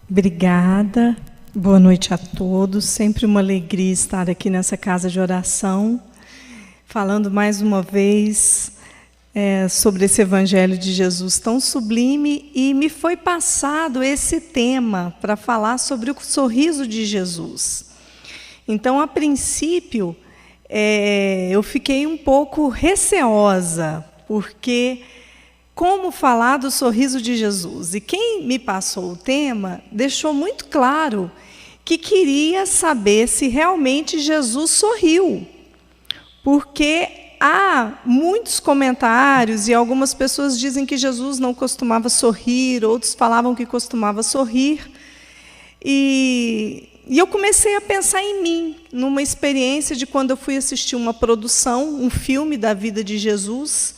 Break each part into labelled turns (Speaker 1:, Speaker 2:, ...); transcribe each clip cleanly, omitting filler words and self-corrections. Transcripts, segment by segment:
Speaker 1: Obrigada. Boa noite a todos. Sempre uma alegria estar aqui nessa casa de oração, falando mais uma vez sobre esse Evangelho de Jesus tão sublime. E me foi passado esse tema para falar sobre o sorriso de Jesus. Então, a princípio, eu fiquei um pouco receosa, porque como falar do sorriso de Jesus? E quem me passou o tema deixou muito claro que queria saber se realmente Jesus sorriu. Porque há muitos comentários e algumas pessoas dizem que Jesus não costumava sorrir, outros falavam que costumava sorrir. E eu comecei a pensar em mim, numa experiência de quando eu fui assistir uma produção, um filme da vida de Jesus,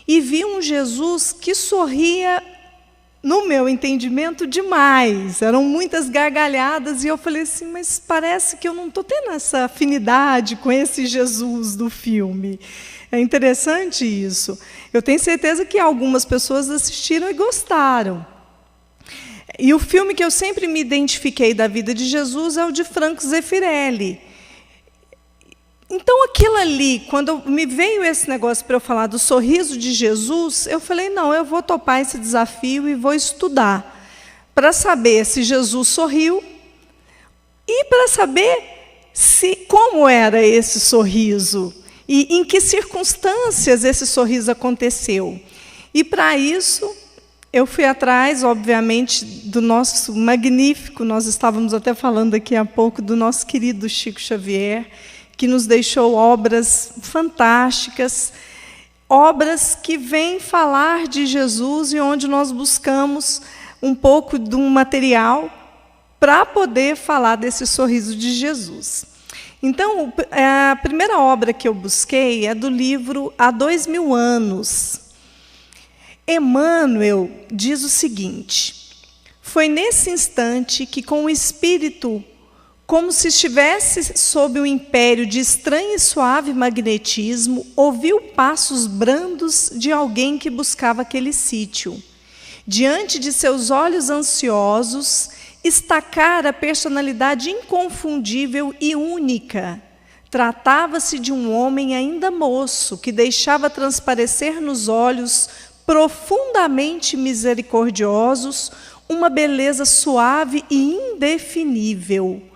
Speaker 1: e vi um Jesus que sorria, no meu entendimento, demais. Eram muitas gargalhadas, e eu falei assim, mas parece que eu não estou tendo essa afinidade com esse Jesus do filme. É interessante isso. Eu tenho certeza que algumas pessoas assistiram e gostaram. E o filme que eu sempre me identifiquei da vida de Jesus é o de Franco Zeffirelli. Então, aquilo ali, quando me veio esse negócio para eu falar do sorriso de Jesus, eu falei, não, eu vou topar esse desafio e vou estudar, para saber se Jesus sorriu e para saber como era esse sorriso e em que circunstâncias esse sorriso aconteceu. E, para isso, eu fui atrás, obviamente, do nosso magnífico, nós estávamos até falando daqui a pouco, do nosso querido Chico Xavier, que nos deixou obras fantásticas, obras que vêm falar de Jesus e onde nós buscamos um pouco de um material para poder falar desse sorriso de Jesus. Então, a primeira obra que eu busquei é do livro Há 2000 Anos. Emmanuel diz o seguinte: foi nesse instante que, com o espírito como se estivesse sob o império de estranho e suave magnetismo, ouviu passos brandos de alguém que buscava aquele sítio. Diante de seus olhos ansiosos, estacara a personalidade inconfundível e única. Tratava-se de um homem ainda moço, que deixava transparecer nos olhos profundamente misericordiosos uma beleza suave e indefinível.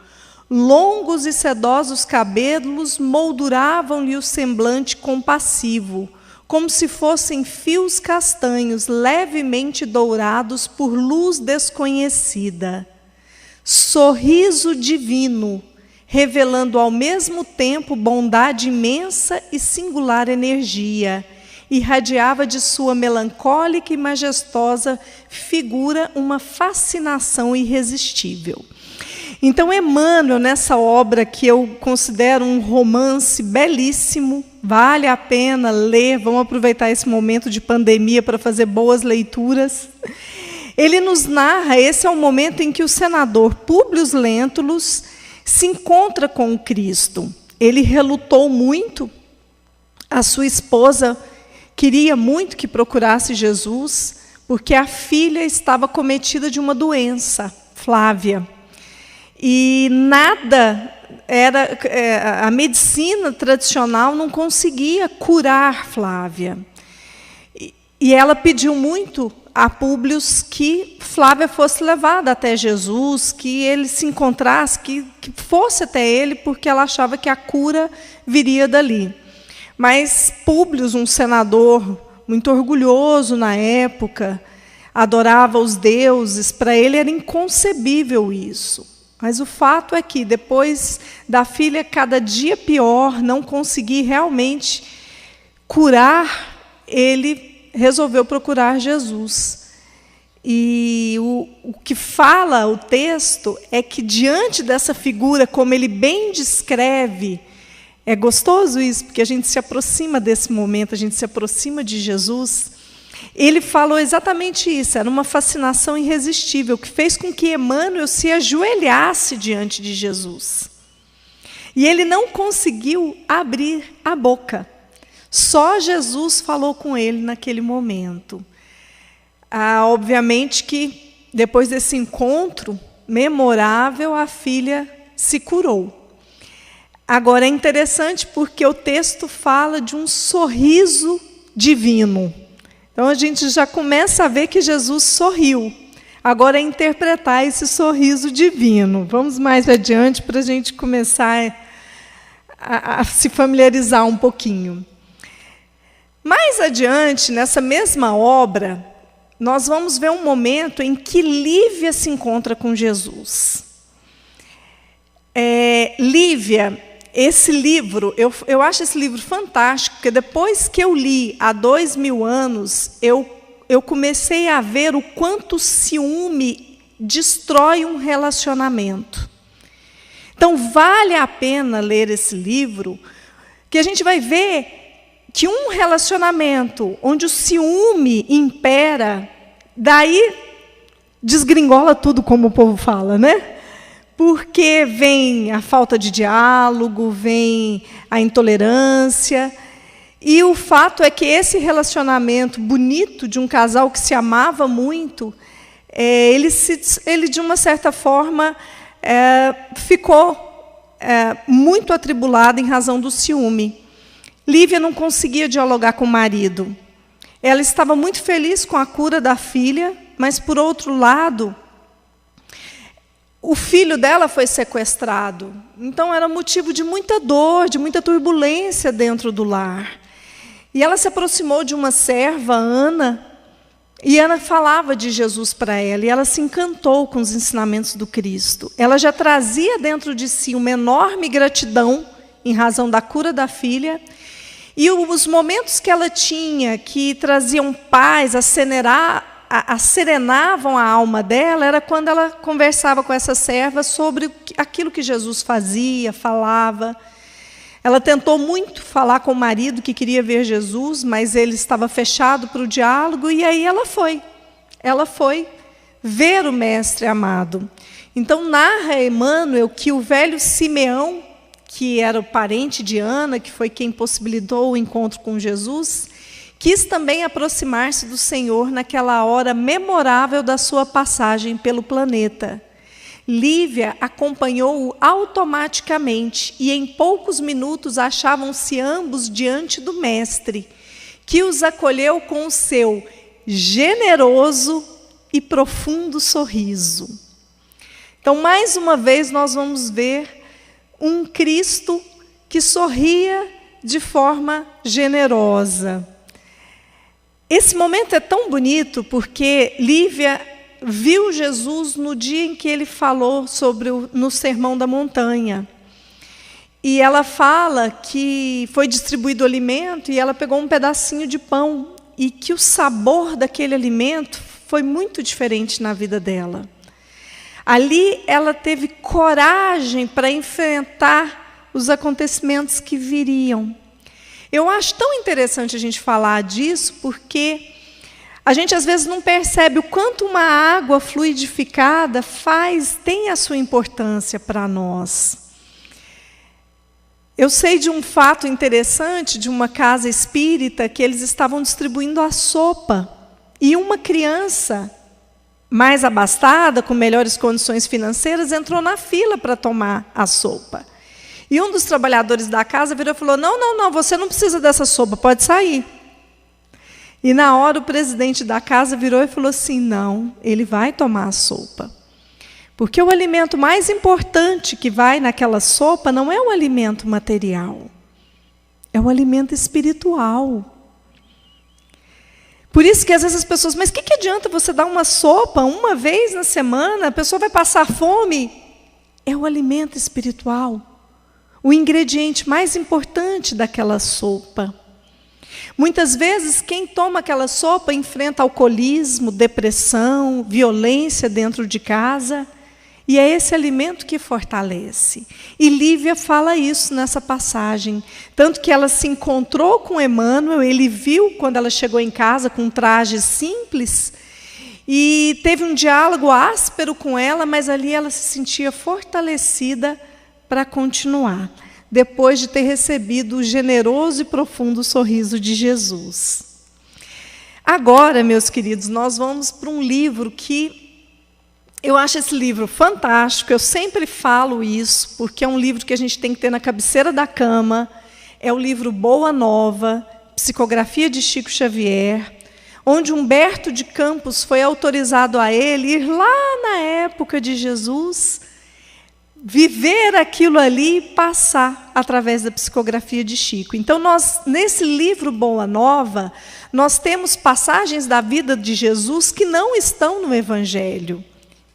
Speaker 1: Longos e sedosos cabelos molduravam-lhe o semblante compassivo, como se fossem fios castanhos levemente dourados por luz desconhecida. Sorriso divino, revelando ao mesmo tempo bondade imensa e singular energia, irradiava de sua melancólica e majestosa figura uma fascinação irresistível. Então, Emmanuel, nessa obra que eu considero um romance belíssimo, vale a pena ler, vamos aproveitar esse momento de pandemia para fazer boas leituras. Ele nos narra, esse é o momento em que o senador Públio Lentulus se encontra com o Cristo. Ele relutou muito, a sua esposa queria muito que procurasse Jesus, porque a filha estava cometida de uma doença, Flávia. E nada a medicina tradicional não conseguia curar Flávia. E ela pediu muito a Públio que Flávia fosse levada até Jesus, que ele se encontrasse, que fosse até ele, porque ela achava que a cura viria dali. Mas Públio, um senador muito orgulhoso na época, adorava os deuses, para ele era inconcebível isso. Mas o fato é que, depois da filha cada dia pior, não conseguir realmente curar, ele resolveu procurar Jesus. E o que fala o texto é que, diante dessa figura, como ele bem descreve, é gostoso isso, porque a gente se aproxima desse momento, a gente se aproxima de Jesus. Ele falou exatamente isso, era uma fascinação irresistível, que fez com que Emmanuel se ajoelhasse diante de Jesus. E ele não conseguiu abrir a boca. Só Jesus falou com ele naquele momento. Obviamente que depois desse encontro memorável, a filha se curou. Agora é interessante porque o texto fala de um sorriso divino. Então a gente já começa a ver que Jesus sorriu. Agora é interpretar esse sorriso divino. Vamos mais adiante para a gente começar a se familiarizar um pouquinho. Mais adiante, nessa mesma obra, nós vamos ver um momento em que Lívia se encontra com Jesus. Lívia, esse livro, eu acho esse livro fantástico, porque depois que eu li há 2000 anos, eu comecei a ver o quanto o ciúme destrói um relacionamento. Então, vale a pena ler esse livro, que a gente vai ver que um relacionamento onde o ciúme impera, daí desgringola tudo, como o povo fala, né? Porque vem a falta de diálogo, vem a intolerância. E o fato é que esse relacionamento bonito de um casal que se amava muito, ele de uma certa forma, ficou muito atribulado em razão do ciúme. Lívia não conseguia dialogar com o marido. Ela estava muito feliz com a cura da filha, mas, por outro lado, o filho dela foi sequestrado. Então, era motivo de muita dor, de muita turbulência dentro do lar. E ela se aproximou de uma serva, Ana, e Ana falava de Jesus para ela, e ela se encantou com os ensinamentos do Cristo. Ela já trazia dentro de si uma enorme gratidão em razão da cura da filha, e os momentos que ela tinha, que traziam paz, serenavam a alma dela, era quando ela conversava com essa serva sobre aquilo que Jesus fazia, falava. Ela tentou muito falar com o marido que queria ver Jesus, mas ele estava fechado para o diálogo, e aí ela foi ver o Mestre amado. Então, narra Emmanuel que o velho Simeão, que era o parente de Ana, que foi quem possibilitou o encontro com Jesus, quis também aproximar-se do Senhor naquela hora memorável da sua passagem pelo planeta. Lívia acompanhou-o automaticamente, e em poucos minutos achavam-se ambos diante do Mestre, que os acolheu com o seu generoso e profundo sorriso. Então, mais uma vez, nós vamos ver um Cristo que sorria de forma generosa. Esse momento é tão bonito porque Lívia viu Jesus no dia em que ele falou no Sermão da Montanha. E ela fala que foi distribuído o alimento e ela pegou um pedacinho de pão e que o sabor daquele alimento foi muito diferente na vida dela. Ali ela teve coragem para enfrentar os acontecimentos que viriam. Eu acho tão interessante a gente falar disso, porque a gente às vezes não percebe o quanto uma água fluidificada tem a sua importância para nós. Eu sei de um fato interessante de uma casa espírita que eles estavam distribuindo a sopa, e uma criança mais abastada, com melhores condições financeiras, entrou na fila para tomar a sopa. E um dos trabalhadores da casa virou e falou: não, você não precisa dessa sopa, pode sair. E na hora o presidente da casa virou e falou assim: não, ele vai tomar a sopa. Porque o alimento mais importante que vai naquela sopa não é o alimento material, é o alimento espiritual. Por isso que às vezes as pessoas, mas o que adianta você dar uma sopa uma vez na semana, a pessoa vai passar fome? É o alimento espiritual, o ingrediente mais importante daquela sopa. Muitas vezes quem toma aquela sopa enfrenta alcoolismo, depressão, violência dentro de casa, e é esse alimento que fortalece. E Lívia fala isso nessa passagem. Tanto que ela se encontrou com Emmanuel, ele viu quando ela chegou em casa com um traje simples, e teve um diálogo áspero com ela, mas ali ela se sentia fortalecida para continuar, depois de ter recebido o generoso e profundo sorriso de Jesus. Agora, meus queridos, nós vamos para um livro que Eu acho esse livro fantástico, eu sempre falo isso, porque é um livro que a gente tem que ter na cabeceira da cama. É o livro Boa Nova, Psicografia de Chico Xavier, onde Humberto de Campos foi autorizado a ele ir lá na época de Jesus, viver aquilo ali e passar através da psicografia de Chico. Então, nesse livro Boa Nova, nós temos passagens da vida de Jesus que não estão no Evangelho.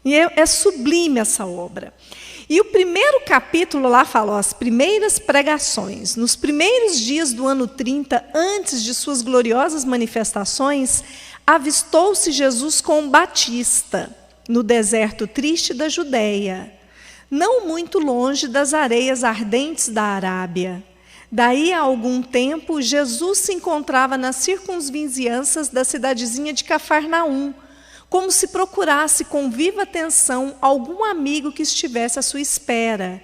Speaker 1: E é sublime essa obra. E o primeiro capítulo lá fala, as primeiras pregações. Nos primeiros dias do ano 30, antes de suas gloriosas manifestações, avistou-se Jesus com Batista, no deserto triste da Judéia, não muito longe das areias ardentes da Arábia. Daí a algum tempo, Jesus se encontrava nas circunvizinhanças da cidadezinha de Cafarnaum, como se procurasse com viva atenção algum amigo que estivesse à sua espera.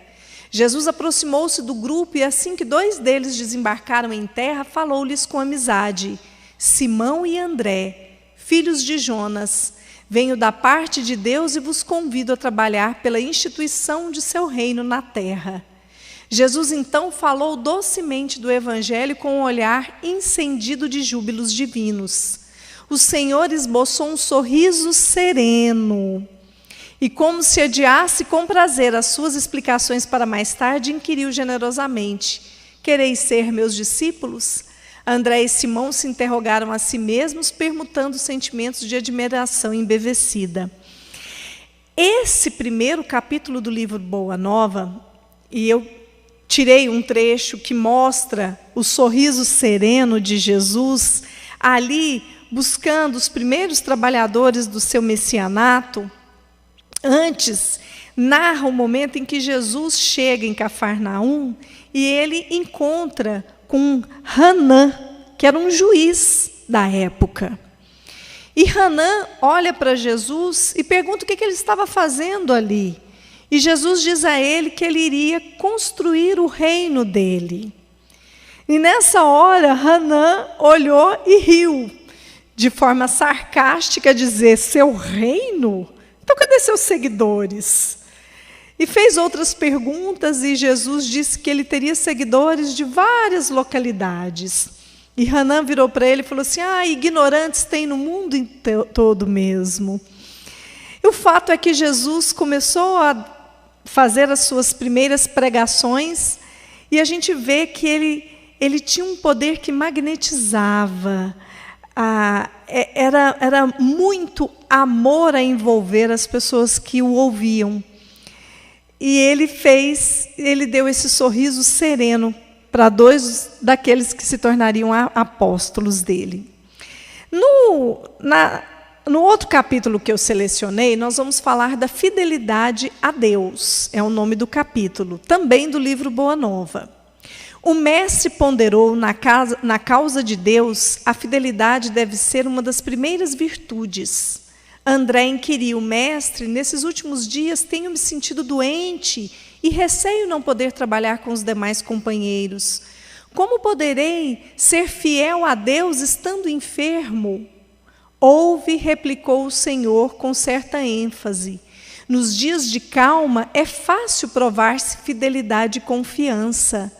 Speaker 1: Jesus aproximou-se do grupo e, assim que 2 deles desembarcaram em terra, falou-lhes com amizade: Simão e André, filhos de Jonas, venho da parte de Deus e vos convido a trabalhar pela instituição de seu reino na terra. Jesus então falou docemente do Evangelho com um olhar incendido de júbilos divinos. O Senhor esboçou um sorriso sereno e, como se adiasse com prazer as suas explicações para mais tarde, inquiriu generosamente: quereis ser meus discípulos? André e Simão se interrogaram a si mesmos, permutando sentimentos de admiração embevecida. Esse primeiro capítulo do livro Boa Nova, e eu tirei um trecho que mostra o sorriso sereno de Jesus, ali buscando os primeiros trabalhadores do seu messianato. Antes, narra o momento em que Jesus chega em Cafarnaum e ele encontra com Hanã, que era um juiz da época. E Hanã olha para Jesus e pergunta o que ele estava fazendo ali. E Jesus diz a ele que ele iria construir o reino dele. E nessa hora, Hanã olhou e riu, de forma sarcástica, dizer: seu reino? Então cadê seus seguidores? E fez outras perguntas e Jesus disse que ele teria seguidores de várias localidades. E Hanã virou para ele e falou assim: ignorantes tem no mundo todo mesmo. E o fato é que Jesus começou a fazer as suas primeiras pregações e a gente vê que ele tinha um poder que magnetizava. Era muito amor a envolver as pessoas que o ouviam. E ele deu esse sorriso sereno para 2 daqueles que se tornariam apóstolos dele. No outro capítulo que eu selecionei, nós vamos falar da fidelidade a Deus. É o nome do capítulo, também do livro Boa Nova. O mestre ponderou na causa de Deus, a fidelidade deve ser uma das primeiras virtudes. André inquiriu: mestre, nesses últimos dias tenho me sentido doente e receio não poder trabalhar com os demais companheiros. Como poderei ser fiel a Deus estando enfermo? Ouve, replicou o Senhor com certa ênfase. Nos dias de calma é fácil provar-se fidelidade e confiança.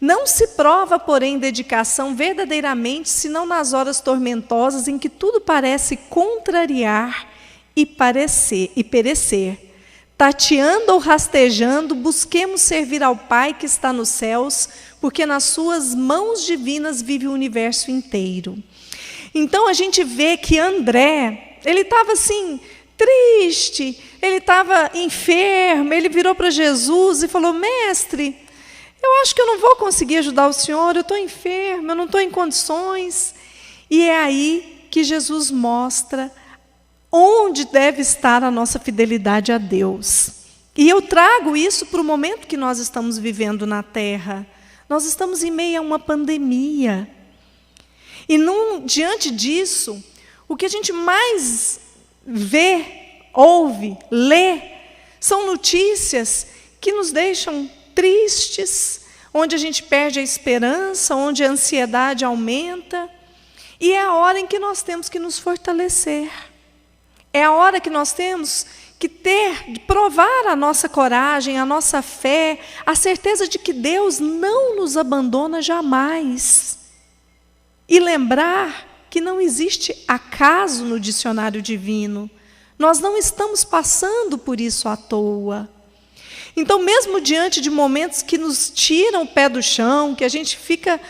Speaker 1: Não se prova, porém, dedicação verdadeiramente, senão nas horas tormentosas em que tudo parece contrariar e perecer. Tateando ou rastejando, busquemos servir ao Pai que está nos céus, porque nas suas mãos divinas vive o universo inteiro. Então a gente vê que André, ele estava assim, triste, ele estava enfermo, ele virou para Jesus e falou: mestre, eu acho que eu não vou conseguir ajudar o senhor, eu estou enfermo, eu não estou em condições. E é aí que Jesus mostra onde deve estar a nossa fidelidade a Deus. E eu trago isso para o momento que nós estamos vivendo na Terra. Nós estamos em meio a uma pandemia. E diante disso, o que a gente mais vê, ouve, lê, são notícias que nos deixam tristes, onde a gente perde a esperança, onde a ansiedade aumenta. E é a hora em que nós temos que nos fortalecer. É a hora que nós temos que provar a nossa coragem, a nossa fé, a certeza de que Deus não nos abandona jamais. E lembrar que não existe acaso no dicionário divino. Nós não estamos passando por isso à toa. Então, mesmo diante de momentos que nos tiram o pé do chão, que a gente fica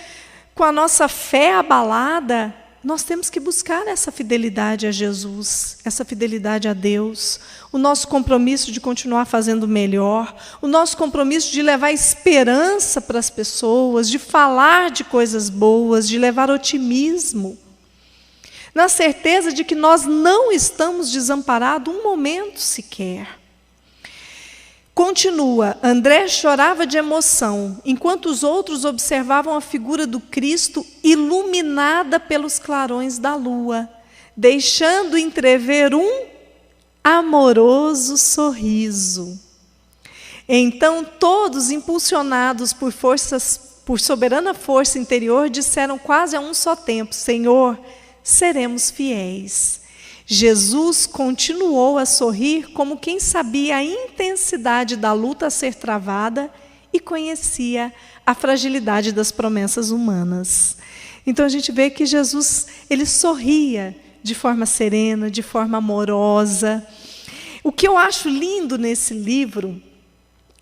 Speaker 1: com a nossa fé abalada, nós temos que buscar essa fidelidade a Jesus, essa fidelidade a Deus, o nosso compromisso de continuar fazendo melhor, o nosso compromisso de levar esperança para as pessoas, de falar de coisas boas, de levar otimismo, na certeza de que nós não estamos desamparados um momento sequer. Continua, André chorava de emoção, enquanto os outros observavam a figura do Cristo iluminada pelos clarões da lua, deixando entrever um amoroso sorriso. Então todos, impulsionados por soberana força interior, disseram quase a um só tempo: Senhor, seremos fiéis. Jesus continuou a sorrir como quem sabia a intensidade da luta a ser travada e conhecia a fragilidade das promessas humanas. Então a gente vê que Jesus, ele sorria de forma serena, de forma amorosa. O que eu acho lindo nesse livro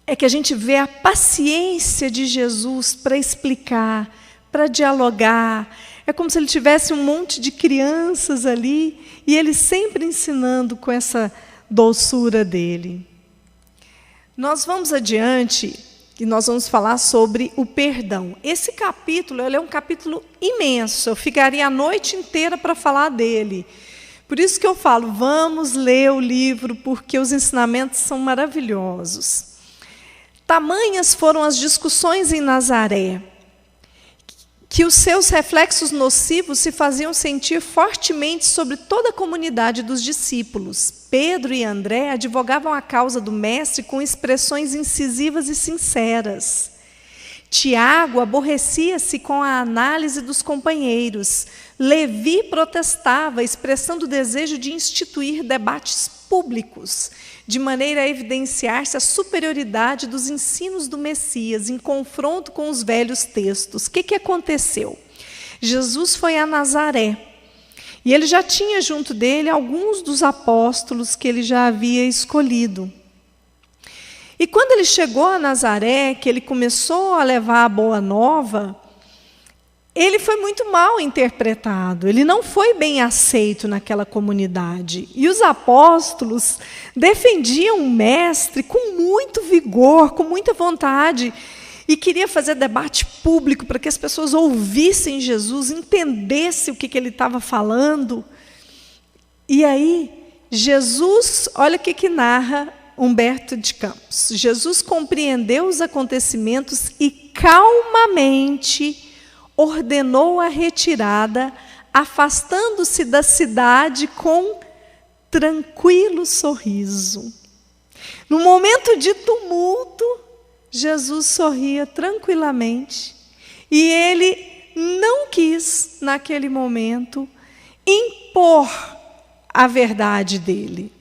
Speaker 1: é que a gente vê a paciência de Jesus para explicar, para dialogar. É como se ele tivesse um monte de crianças ali e ele sempre ensinando com essa doçura dele. Nós vamos adiante e nós vamos falar sobre o perdão. Esse capítulo, ele é um capítulo imenso, eu ficaria a noite inteira para falar dele. Por isso que eu falo, vamos ler o livro, porque os ensinamentos são maravilhosos. Tamanhas foram as discussões em Nazaré, que os seus reflexos nocivos se faziam sentir fortemente sobre toda a comunidade dos discípulos. Pedro e André advogavam a causa do mestre com expressões incisivas e sinceras. Tiago aborrecia-se com a análise dos companheiros. Levi protestava, expressando o desejo de instituir debates públicos, de maneira a evidenciar-se a superioridade dos ensinos do Messias em confronto com os velhos textos. O que aconteceu? Jesus foi a Nazaré e ele já tinha junto dele alguns dos apóstolos que ele já havia escolhido. E quando ele chegou a Nazaré, que ele começou a levar a boa nova, ele foi muito mal interpretado, ele não foi bem aceito naquela comunidade. E os apóstolos defendiam o mestre com muito vigor, com muita vontade, e queria fazer debate público para que as pessoas ouvissem Jesus, entendessem o que ele estava falando. E aí, Jesus, olha o que narra Humberto de Campos. Jesus compreendeu os acontecimentos e calmamente ordenou a retirada, afastando-se da cidade com tranquilo sorriso. No momento de tumulto, Jesus sorria tranquilamente e ele não quis, naquele momento, impor a verdade dele.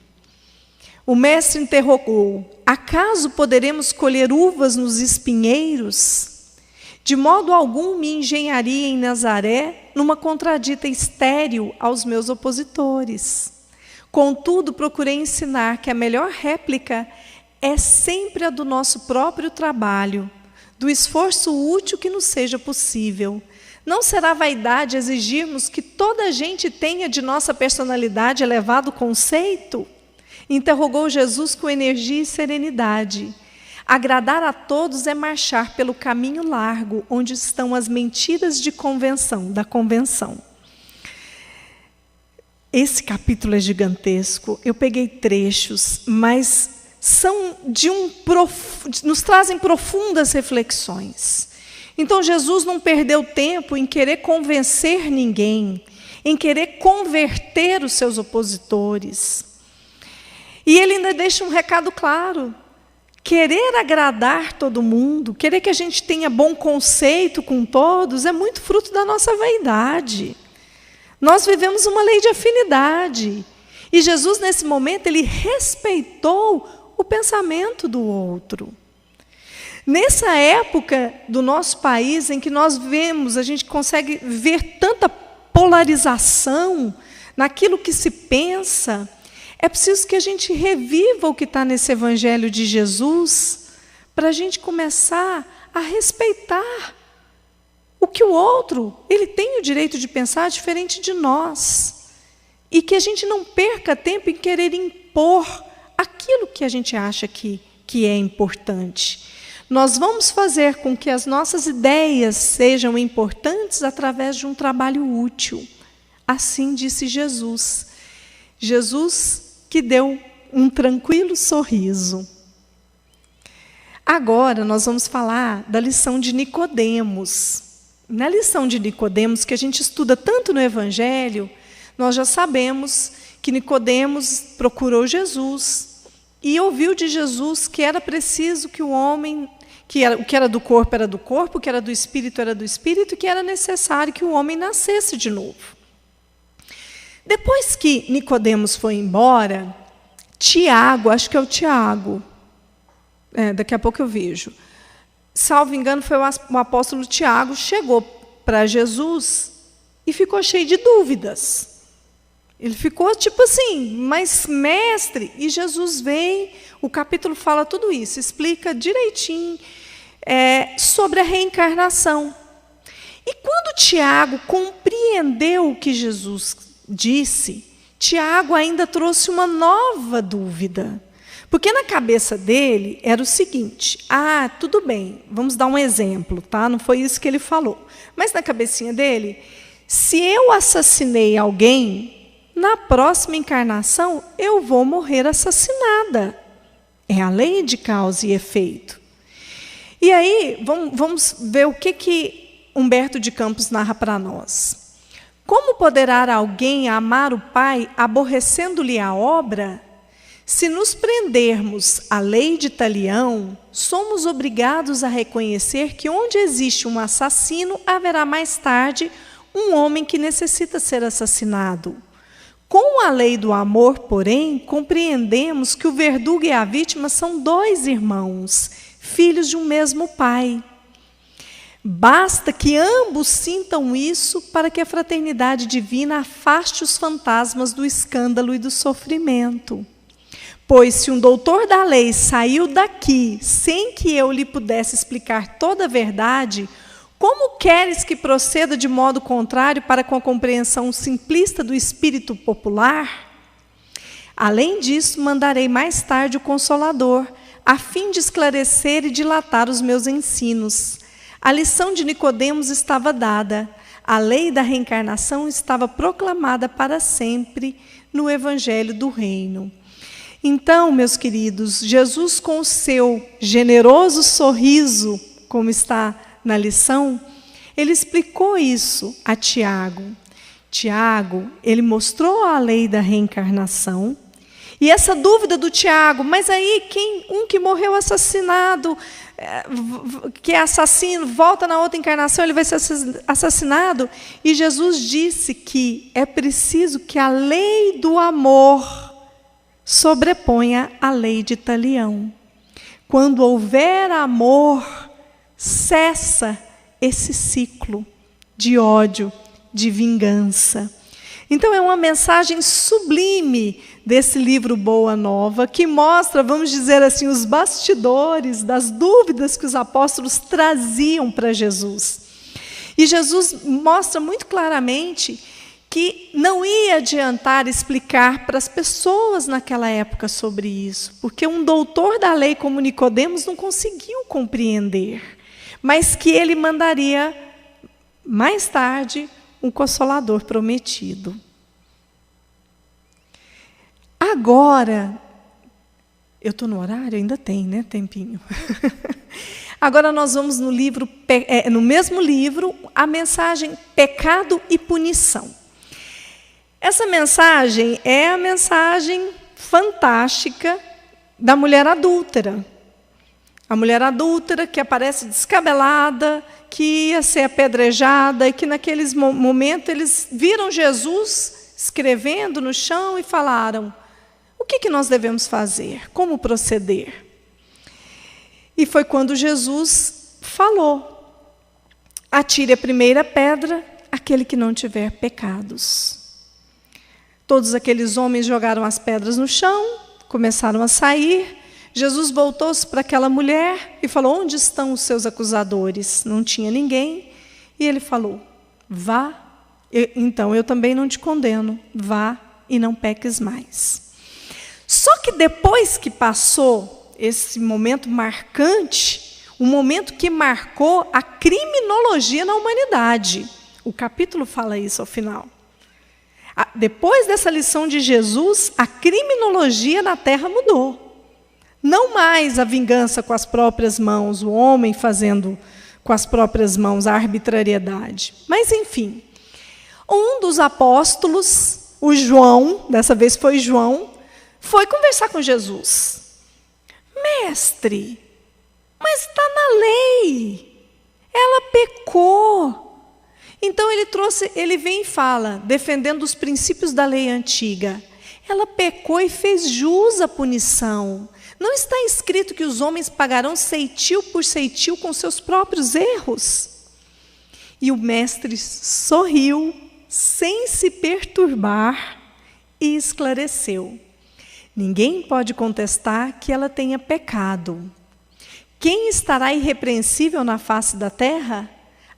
Speaker 1: O mestre interrogou: acaso poderemos colher uvas nos espinheiros? De modo algum me engenharia em Nazaré numa contradita estéril aos meus opositores. Contudo, procurei ensinar que a melhor réplica é sempre a do nosso próprio trabalho, do esforço útil que nos seja possível. Não será vaidade exigirmos que toda a gente tenha de nossa personalidade elevado conceito? Interrogou Jesus com energia e serenidade. Agradar a todos é marchar pelo caminho largo, onde estão as mentiras da convenção. Esse capítulo é gigantesco. Eu peguei trechos, mas são nos trazem profundas reflexões. Então Jesus não perdeu tempo em querer convencer ninguém, em querer converter os seus opositores. E ele ainda deixa um recado claro. Querer agradar todo mundo, querer que a gente tenha bom conceito com todos, é muito fruto da nossa vaidade. Nós vivemos uma lei de afinidade. E Jesus, nesse momento, ele respeitou o pensamento do outro. Nessa época do nosso país, em que nós vemos, a gente consegue ver tanta polarização naquilo que se pensa, é preciso que a gente reviva o que está nesse Evangelho de Jesus, para a gente começar a respeitar o que o outro, ele tem o direito de pensar diferente de nós. E que a gente não perca tempo em querer impor aquilo que a gente acha que é importante. Nós vamos fazer com que as nossas ideias sejam importantes através de um trabalho útil. Assim disse Jesus. Jesus que deu um tranquilo sorriso. Agora nós vamos falar da lição de Nicodemos. Na lição de Nicodemos, que a gente estuda tanto no Evangelho, nós já sabemos que Nicodemos procurou Jesus e ouviu de Jesus que era preciso que o homem, o que era do corpo, o que era do espírito, e que era necessário que o homem nascesse de novo. Depois que Nicodemos foi embora, Tiago, acho que é o Tiago, daqui a pouco eu vejo, salvo engano, foi o apóstolo Tiago, chegou para Jesus e ficou cheio de dúvidas. Ele ficou tipo assim, mas mestre, e Jesus vem, o capítulo fala tudo isso, explica direitinho sobre a reencarnação. E quando Tiago compreendeu o que Jesus disse, Tiago ainda trouxe uma nova dúvida. Porque na cabeça dele era o seguinte, tudo bem, vamos dar um exemplo, tá? Não foi isso que ele falou. Mas na cabecinha dele, se eu assassinei alguém, na próxima encarnação eu vou morrer assassinada. É a lei de causa e efeito. E aí, vamos ver o que Humberto de Campos narra para nós. Como poderá alguém amar o Pai aborrecendo-lhe a obra? Se nos prendermos à lei de Talião, somos obrigados a reconhecer que onde existe um assassino, haverá mais tarde um homem que necessita ser assassinado. Com a lei do amor, porém, compreendemos que o verdugo e a vítima são dois irmãos, filhos de um mesmo pai. Basta que ambos sintam isso para que a fraternidade divina afaste os fantasmas do escândalo e do sofrimento. Pois se um doutor da lei saiu daqui sem que eu lhe pudesse explicar toda a verdade, como queres que proceda de modo contrário para com a compreensão simplista do espírito popular? Além disso, mandarei mais tarde o Consolador, a fim de esclarecer e dilatar os meus ensinos. A lição de Nicodemos estava dada, a lei da reencarnação estava proclamada para sempre no Evangelho do Reino. Então, meus queridos, Jesus, com o seu generoso sorriso, como está na lição, ele explicou isso a Tiago. Tiago, ele mostrou a lei da reencarnação, e essa dúvida do Tiago, mas aí um que morreu assassinado, que é assassino, volta na outra encarnação, ele vai ser assassinado, e Jesus disse que é preciso que a lei do amor sobreponha a lei de Talião. Quando houver amor, cessa esse ciclo de ódio, de vingança. Então é uma mensagem sublime desse livro Boa Nova, que mostra, vamos dizer assim, os bastidores das dúvidas que os apóstolos traziam para Jesus. E Jesus mostra muito claramente que não ia adiantar explicar para as pessoas naquela época sobre isso, porque um doutor da lei como Nicodemos não conseguiu compreender, mas que ele mandaria mais tarde um Consolador prometido. Agora, eu estou no horário? Ainda tem, né? Tempinho. Agora nós vamos no mesmo livro, a mensagem Pecado e Punição. Essa mensagem é a mensagem fantástica da mulher adúltera. A mulher adúltera que aparece descabelada, que ia ser apedrejada, e que naqueles momentos eles viram Jesus escrevendo no chão e falaram: o que nós devemos fazer? Como proceder? E foi quando Jesus falou: atire a primeira pedra aquele que não tiver pecados. Todos aqueles homens jogaram as pedras no chão, começaram a sair. Jesus voltou-se para aquela mulher e falou: onde estão os seus acusadores? Não tinha ninguém. E ele falou: vá, então eu também não te condeno, vá e não peques mais. Só que depois que passou esse momento marcante, um momento que marcou a criminologia na humanidade, o capítulo fala isso ao final. Depois dessa lição de Jesus, a criminologia na terra mudou. Não mais a vingança com as próprias mãos, o homem fazendo com as próprias mãos a arbitrariedade. Mas, enfim, um dos apóstolos, o João, dessa vez foi João, foi conversar com Jesus. Mestre, mas está na lei, ela pecou. Então ele vem e fala, defendendo os princípios da lei antiga. Ela pecou e fez jus à punição. Não está escrito que os homens pagarão ceitil por ceitil com seus próprios erros? E o mestre sorriu, sem se perturbar, e esclareceu: ninguém pode contestar que ela tenha pecado. Quem estará irrepreensível na face da terra?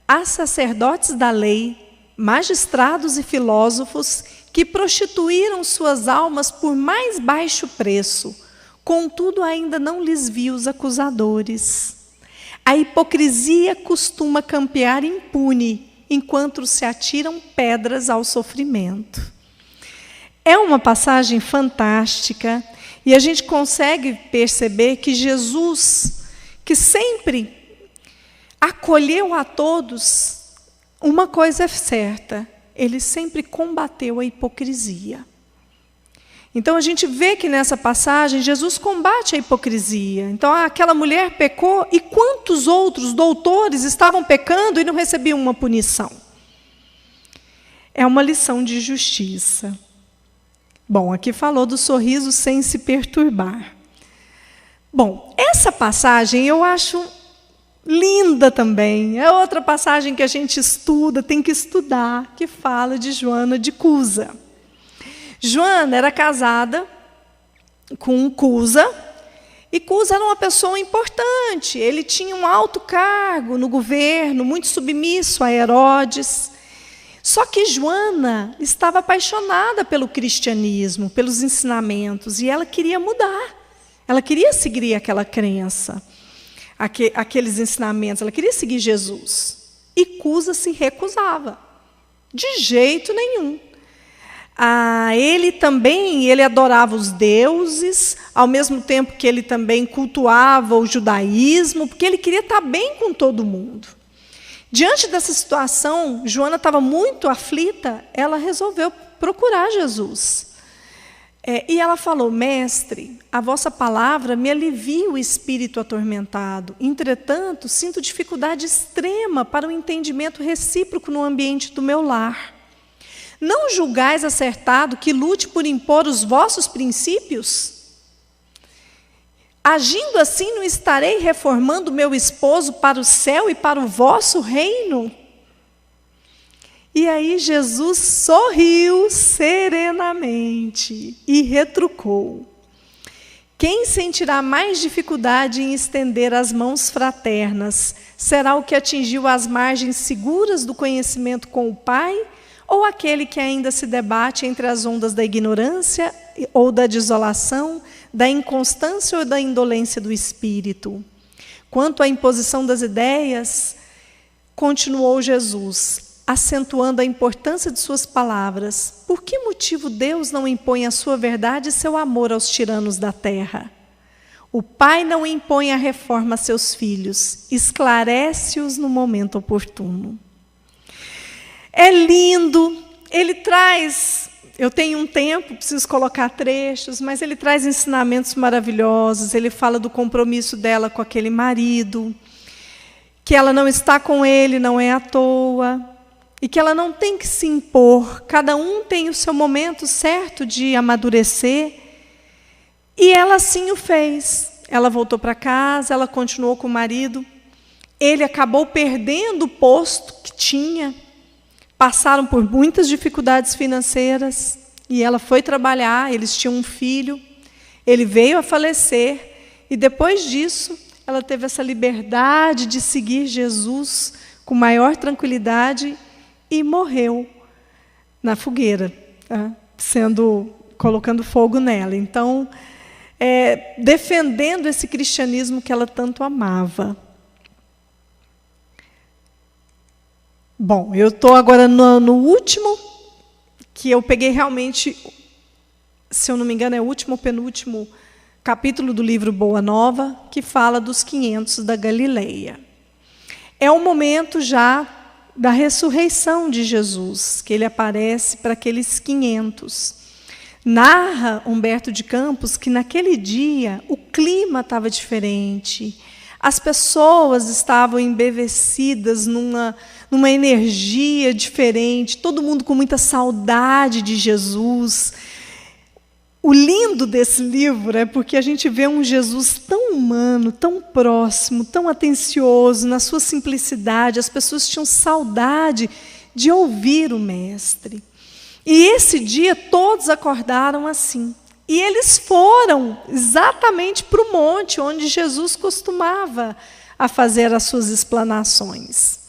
Speaker 1: Há sacerdotes da lei, magistrados e filósofos que prostituíram suas almas por mais baixo preço. Contudo, ainda não lhes vi os acusadores. A hipocrisia costuma campear impune, enquanto se atiram pedras ao sofrimento. É uma passagem fantástica, e a gente consegue perceber que Jesus, que sempre acolheu a todos, uma coisa é certa: ele sempre combateu a hipocrisia. Então a gente vê que nessa passagem Jesus combate a hipocrisia. Então aquela mulher pecou, e quantos outros doutores estavam pecando e não recebiam uma punição? É uma lição de justiça. Bom, aqui falou do sorriso sem se perturbar. Bom, essa passagem eu acho linda também. É outra passagem que a gente estuda, tem que estudar, que fala de Joana de Cusa. Joana era casada com Cusa, e Cusa era uma pessoa importante. Ele tinha um alto cargo no governo, muito submisso a Herodes. Só que Joana estava apaixonada pelo cristianismo, pelos ensinamentos, e ela queria mudar. Ela queria seguir aquela crença, aqueles ensinamentos, ela queria seguir Jesus. E Cusa se recusava, de jeito nenhum. Ele adorava os deuses, ao mesmo tempo que ele também cultuava o judaísmo, porque ele queria estar bem com todo mundo. Diante dessa situação, Joana estava muito aflita, ela resolveu procurar Jesus. E ela falou: mestre, a vossa palavra me alivia o espírito atormentado. Entretanto, sinto dificuldade extrema para o entendimento recíproco no ambiente do meu lar. Não julgais acertado que lute por impor os vossos princípios? Agindo assim, não estarei reformando meu esposo para o céu e para o vosso reino? E aí Jesus sorriu serenamente e retrucou: quem sentirá mais dificuldade em estender as mãos fraternas será o que atingiu as margens seguras do conhecimento com o Pai, ou aquele que ainda se debate entre as ondas da ignorância ou da desolação, da inconstância ou da indolência do espírito? Quanto à imposição das ideias, continuou Jesus, acentuando a importância de suas palavras: por que motivo Deus não impõe a sua verdade e seu amor aos tiranos da terra? O Pai não impõe a reforma a seus filhos, esclarece-os no momento oportuno. É lindo, ele traz, eu tenho um tempo, preciso colocar trechos, mas ele traz ensinamentos maravilhosos. Ele fala do compromisso dela com aquele marido, que ela não está com ele, não é à toa. e que ela não tem que se impor, cada um tem o seu momento certo de amadurecer, e ela assim o fez. Ela voltou para casa, ela continuou com o marido, ele acabou perdendo o posto que tinha, passaram por muitas dificuldades financeiras, e ela foi trabalhar, eles tinham um filho, ele veio a falecer, e depois disso, ela teve essa liberdade de seguir Jesus com maior tranquilidade e morreu na fogueira, tá? Colocando fogo nela. Então, defendendo esse cristianismo que ela tanto amava. Bom, eu estou agora no último, que eu peguei realmente, se eu não me engano, é o último ou penúltimo capítulo do livro Boa Nova, que fala dos 500 da Galileia. É o momento já da ressurreição de Jesus, que ele aparece para aqueles 500. Narra Humberto de Campos que naquele dia o clima estava diferente, as pessoas estavam embevecidas numa energia diferente, todo mundo com muita saudade de Jesus. O lindo desse livro é porque a gente vê um Jesus tão humano, tão próximo, tão atencioso, na sua simplicidade. As pessoas tinham saudade de ouvir o Mestre. E esse dia todos acordaram assim. E eles foram exatamente para o monte onde Jesus costumava a fazer as suas explanações.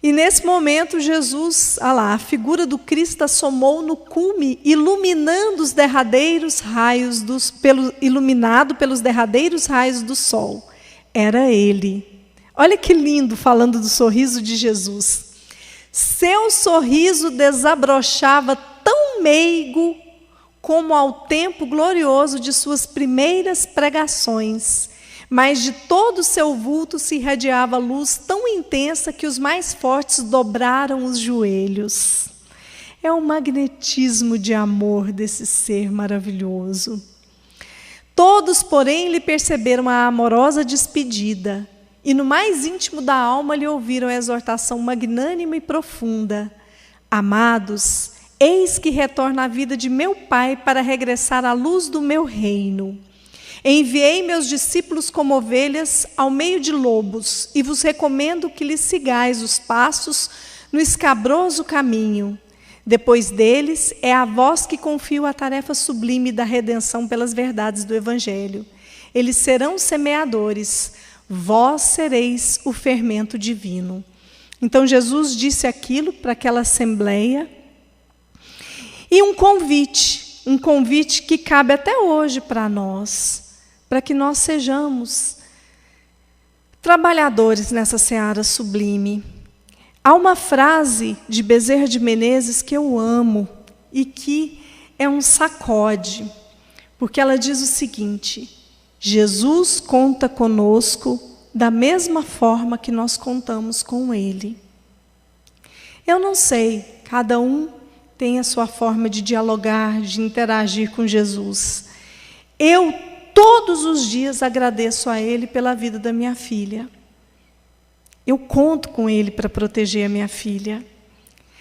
Speaker 1: E nesse momento Jesus, a figura do Cristo assomou no cume, iluminando os derradeiros raios iluminado pelos derradeiros raios do sol. Era ele. Olha que lindo, falando do sorriso de Jesus. Seu sorriso desabrochava tão meigo como ao tempo glorioso de suas primeiras pregações, mas de todo o seu vulto se irradiava luz tão intensa que os mais fortes dobraram os joelhos. É o magnetismo de amor desse ser maravilhoso. Todos, porém, lhe perceberam a amorosa despedida, e no mais íntimo da alma lhe ouviram a exortação magnânima e profunda: amados, eis que retorno à vida de meu Pai para regressar à luz do meu reino. Enviei meus discípulos como ovelhas ao meio de lobos, e vos recomendo que lhes sigais os passos no escabroso caminho. Depois deles, é a vós que confio a tarefa sublime da redenção pelas verdades do Evangelho. Eles serão semeadores, vós sereis o fermento divino. Então Jesus disse aquilo para aquela assembleia, e um convite que cabe até hoje para nós, para que nós sejamos trabalhadores nessa seara sublime. Há uma frase de Bezerra de Menezes que eu amo e que é um sacode, porque ela diz o seguinte: Jesus conta conosco da mesma forma que nós contamos com Ele. Eu não sei, cada um tem a sua forma de dialogar, de interagir com Jesus. Eu todos os dias agradeço a Ele pela vida da minha filha. Eu conto com Ele para proteger a minha filha.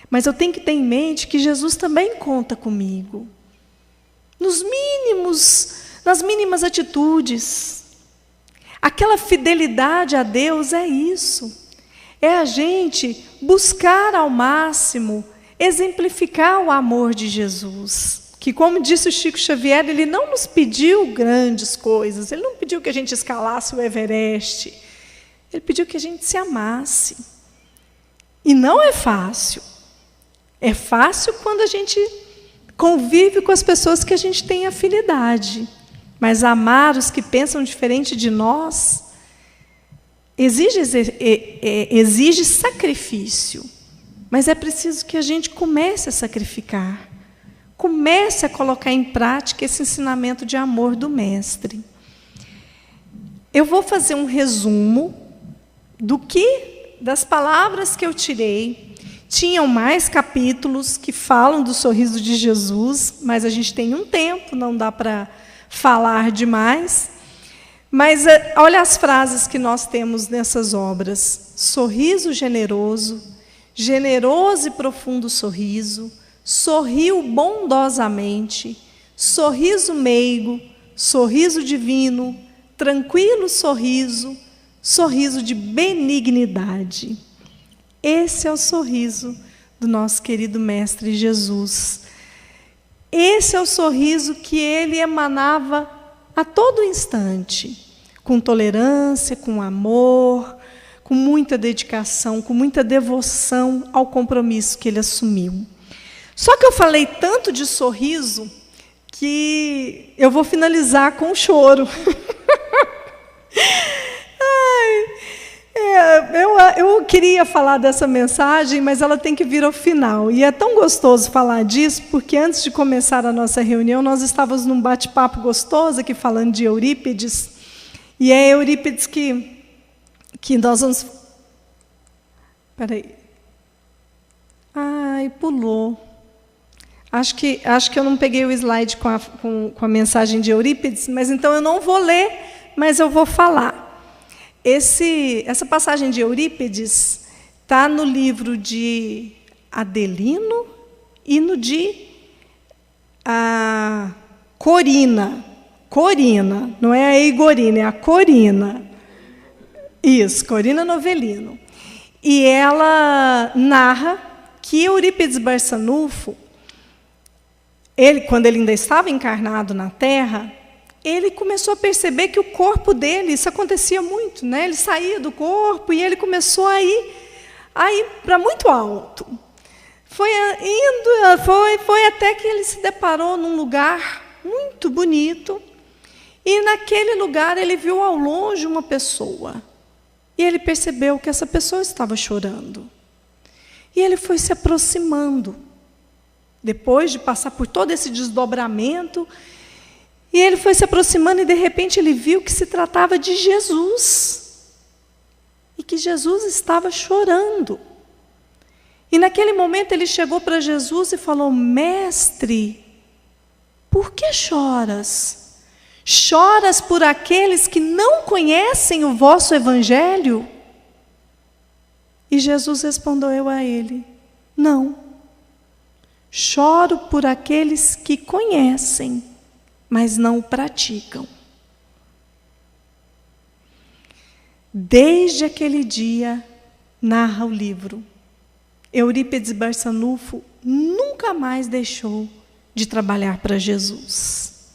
Speaker 1: Mas eu tenho que ter em mente que Jesus também conta comigo. Nas mínimas atitudes. Aquela fidelidade a Deus é isso. É a gente buscar ao máximo exemplificar o amor de Jesus. Que, como disse o Chico Xavier, ele não nos pediu grandes coisas. Ele não pediu que a gente escalasse o Everest. Ele pediu que a gente se amasse. E não é fácil. É fácil quando a gente convive com as pessoas que a gente tem afinidade. Mas amar os que pensam diferente de nós exige sacrifício. Mas é preciso que a gente comece a sacrificar. Comece a colocar em prática esse ensinamento de amor do Mestre. Eu vou fazer um resumo das palavras que eu tirei. Tinham mais capítulos que falam do sorriso de Jesus, mas a gente tem um tempo, não dá para falar demais. Mas olha as frases que nós temos nessas obras: sorriso generoso, generoso e profundo sorriso, sorriu bondosamente, sorriso meigo, sorriso divino, tranquilo sorriso, sorriso de benignidade. Esse é o sorriso do nosso querido Mestre Jesus. Esse é o sorriso que ele emanava a todo instante, com tolerância, com amor, com muita dedicação, com muita devoção ao compromisso que ele assumiu. Só que eu falei tanto de sorriso que eu vou finalizar com um choro. Eu queria falar dessa mensagem, mas ela tem que vir ao final. E é tão gostoso falar disso, porque antes de começar a nossa reunião, nós estávamos num bate-papo gostoso aqui falando de Eurípides. E é Eurípides que nós vamos... Espera aí. Ai, pulou. Acho que eu não peguei o slide com a mensagem de Eurípides, mas então eu não vou ler, mas eu vou falar. Essa passagem de Eurípides está no livro de Adelino e no de Corina. Corina, não é a Eigorina, é a Corina. Isso, Corina Novellino. E ela narra que Eurípides Barçanufo, quando ele ainda estava encarnado na Terra, ele começou a perceber que o corpo dele, isso acontecia muito, né? Ele saía do corpo e ele começou a ir para muito alto. Foi até que ele se deparou num lugar muito bonito, e naquele lugar ele viu ao longe uma pessoa. E ele percebeu que essa pessoa estava chorando. E ele foi se aproximando, depois de passar por todo esse desdobramento. E ele foi se aproximando e, de repente, ele viu que se tratava de Jesus. E que Jesus estava chorando. E, naquele momento, ele chegou para Jesus e falou: Mestre, por que choras? Choras por aqueles que não conhecem o vosso Evangelho? E Jesus respondeu a ele: Não. Choro por aqueles que conhecem, mas não o praticam. Desde aquele dia, narra o livro, Eurípides Barçanufo nunca mais deixou de trabalhar para Jesus.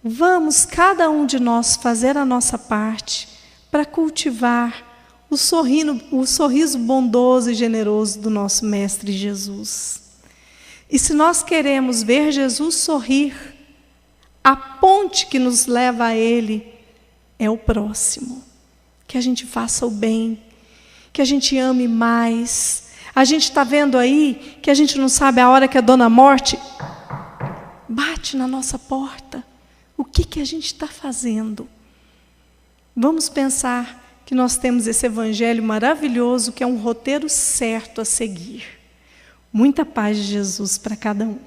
Speaker 1: Vamos, cada um de nós, fazer a nossa parte para cultivar o sorriso bondoso e generoso do nosso Mestre Jesus. E se nós queremos ver Jesus sorrir, a ponte que nos leva a Ele é o próximo. Que a gente faça o bem, que a gente ame mais. A gente está vendo aí que a gente não sabe a hora que a Dona Morte bate na nossa porta. O que a gente está fazendo? Vamos pensar que nós temos esse Evangelho maravilhoso, que é um roteiro certo a seguir. Muita paz de Jesus para cada um.